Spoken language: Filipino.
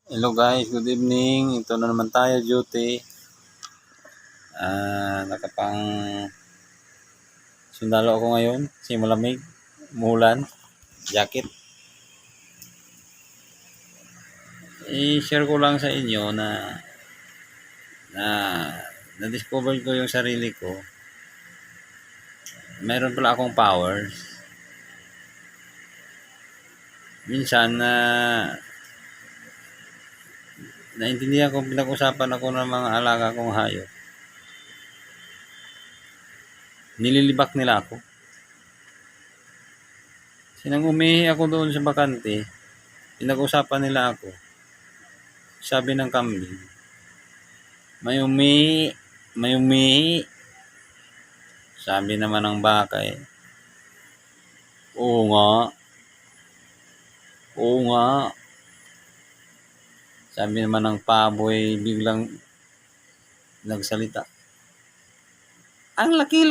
Hello guys, good evening. Ito na naman tayo duty. Nakapang sundalo ako ngayon. Kasi malamig, umulan, jacket. I-share ko lang sa inyo na na-discover ko yung sarili ko. Meron pala akong powers. Minsan naintindihan ko, pinag-usapan ako ng mga alaga kong hayop. Nililibak nila ako. Sinang umihi ako doon sa bakante, pinag-usapan nila ako. Sabi ng kambing, may umihi. Sabi naman ng baka oo nga. Sabi naman ng paboy, biglang nagsalita, ang laki.